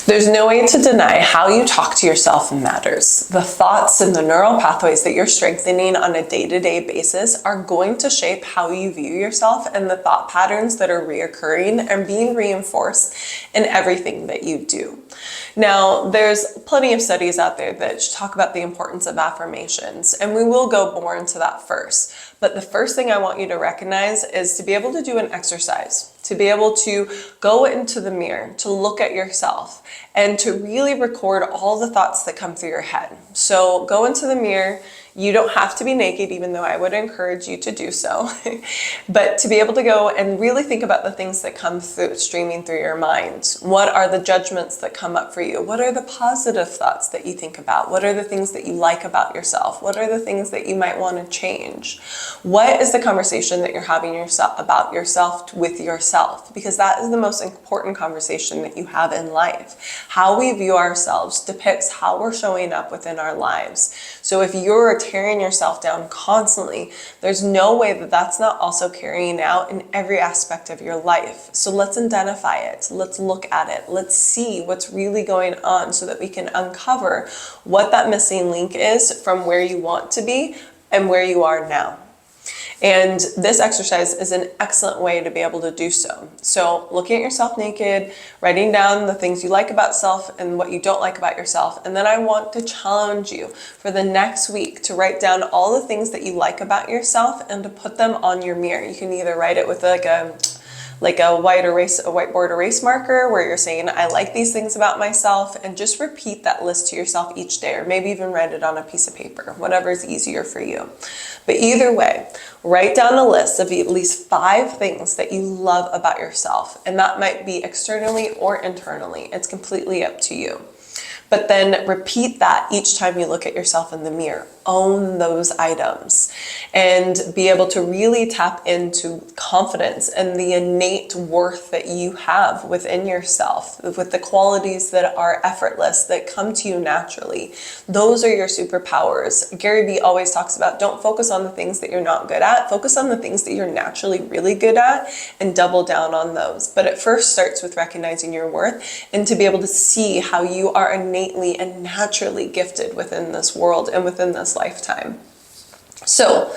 There's no way to deny how you talk to yourself matters. The thoughts and the neural pathways that you're strengthening on a day-to-day basis are going to shape how you view yourself and the thought patterns that are reoccurring and being reinforced in everything that you do. Now, there's plenty of studies out there that talk about the importance of affirmations, and we will go more into that first. But the first thing I want you to recognize is to be able to do an exercise, to be able to go into the mirror, to look at yourself, and to really record all the thoughts that come through your head. So go into the mirror. You don't have to be naked, even though I would encourage you to do so. But to be able to go and really think about the things that come through, streaming through your mind. What are the judgments that come up for you? What are the positive thoughts that you think about? What are the things that you like about yourself? What are the things that you might want to change? What is the conversation that you're having about yourself with yourself? Because that is the most important conversation that you have in life. How we view ourselves depicts how we're showing up within our lives. So if you're tearing yourself down constantly, there's no way that that's not also carrying out in every aspect of your life. So let's identify it. Let's look at it. Let's see what's really going on so that we can uncover what that missing link is from where you want to be and where you are now. And this exercise is an excellent way to be able to do so. So looking at yourself naked, writing down the things you like about self and what you don't like about yourself. And then I want to challenge you for the next week to write down all the things that you like about yourself and to put them on your mirror. You can either write it with like a whiteboard erase marker where you're saying, I like these things about myself, and just repeat that list to yourself each day, or maybe even write it on a piece of paper, whatever is easier for you. But either way, write down a list of at least 5 things that you love about yourself. And that might be externally or internally. It's completely up to you. But then repeat that each time you look at yourself in the mirror. Own those items and be able to really tap into confidence and the innate worth that you have within yourself, with the qualities that are effortless, that come to you naturally. Those are your superpowers. Gary Vee always talks about, don't focus on the things that you're not good at, focus on the things that you're naturally really good at and double down on those. But it first starts with recognizing your worth and to be able to see how you are innately and naturally gifted within this world and within this lifetime. So,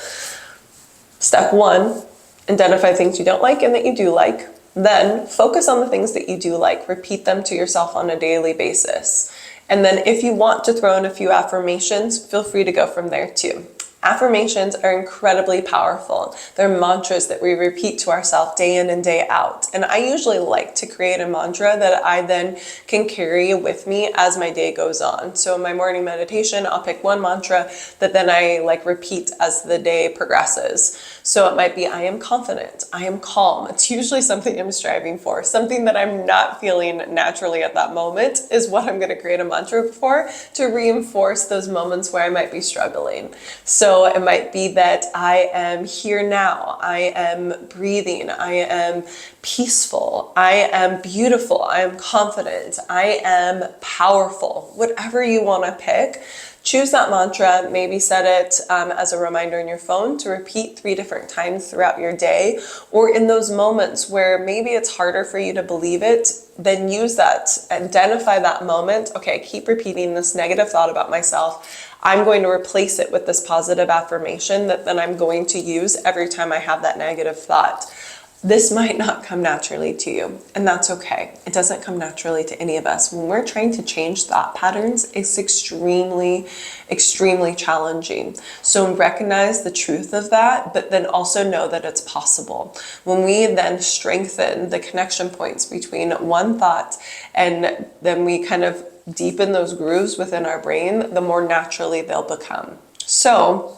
step 1, identify things you don't like and that you do like. Then focus on the things that you do like. Repeat them to yourself on a daily basis. And then if you want to throw in a few affirmations, feel free to go from there too. Affirmations are incredibly powerful. They're mantras that we repeat to ourselves day in and day out. And I usually like to create a mantra that I then can carry with me as my day goes on. So in my morning meditation, I'll pick one mantra that then I repeat as the day progresses. So it might be, I am confident, I am calm. It's usually something I'm striving for. Something that I'm not feeling naturally at that moment is what I'm going to create a mantra for, to reinforce those moments where I might be struggling. So it might be that I am here now, I am breathing, I am peaceful, I am beautiful, I am confident, I am powerful. Whatever you want to pick, choose that mantra, maybe set it as a reminder in your phone to repeat 3 different times throughout your day, or in those moments where maybe it's harder for you to believe it, then use that, identify that moment. Okay, keep repeating this negative thought about myself. I'm going to replace it with this positive affirmation that then I'm going to use every time I have that negative thought. This might not come naturally to you, and that's okay. It doesn't come naturally to any of us. When we're trying to change thought patterns, it's extremely, extremely challenging. So recognize the truth of that, but then also know that it's possible. When we then strengthen the connection points between one thought and then we kind of deepen those grooves within our brain, the more naturally they'll become. So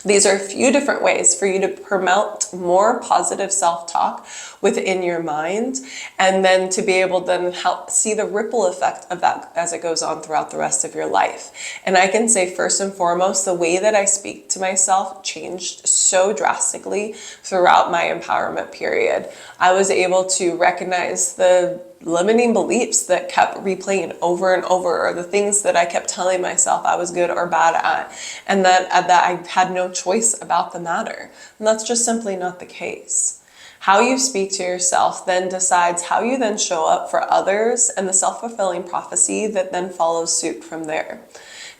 these are a few different ways for you to promote more positive self-talk within your mind, and then to be able to then help see the ripple effect of that as it goes on throughout the rest of your life. And I can say first and foremost, the way that I speak to myself changed so drastically throughout my empowerment period. I was able to recognize the limiting beliefs that kept replaying over and over, or the things that I kept telling myself I was good or bad at, and that I had no choice about the matter. And that's just simply not the case. How you speak to yourself then decides how you then show up for others, and the self-fulfilling prophecy that then follows suit from there.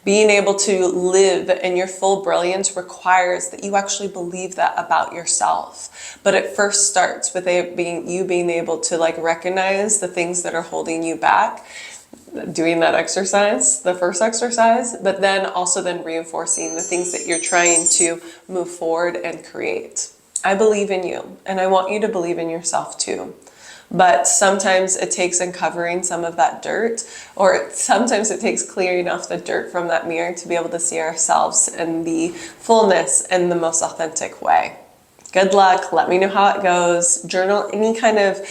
Being able to live in your full brilliance requires that you actually believe that about yourself. But it first starts with being able to like recognize the things that are holding you back, doing that exercise, the first exercise, but then also then reinforcing the things that you're trying to move forward and create. I believe in you, and I want you to believe in yourself too. But sometimes it takes uncovering some of that dirt, or sometimes it takes clearing off the dirt from that mirror to be able to see ourselves in the fullness and the most authentic way. Good luck. Let me know how it goes. Journal any kind of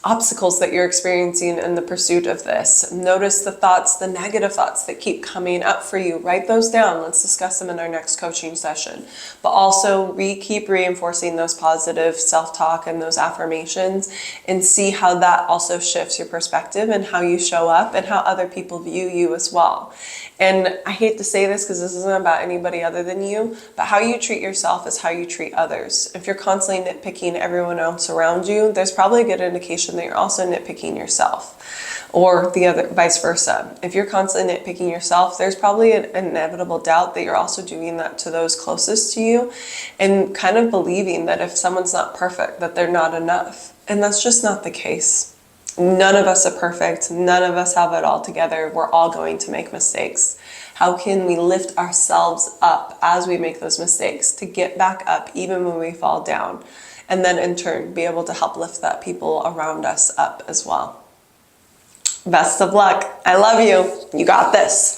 obstacles that you're experiencing in the pursuit of this. Notice the thoughts, the negative thoughts that keep coming up for you. Write those down. Let's discuss them in our next coaching session. But also keep reinforcing those positive self-talk and those affirmations, and see how that also shifts your perspective and how you show up and how other people view you as well. And I hate to say this because this isn't about anybody other than you, but how you treat yourself is how you treat others. If you're constantly nitpicking everyone else around you, there's probably a good indication that you're also nitpicking yourself, or the other, vice versa. If you're constantly nitpicking yourself, there's probably an inevitable doubt that you're also doing that to those closest to you, and kind of believing that if someone's not perfect, that they're not enough. And that's just not the case. None of us are perfect. None of us have it all together. We're all going to make mistakes. How can we lift ourselves up as we make those mistakes to get back up even when we fall down? And then in turn, be able to help lift that people around us up as well. Best of luck. I love you. You got this.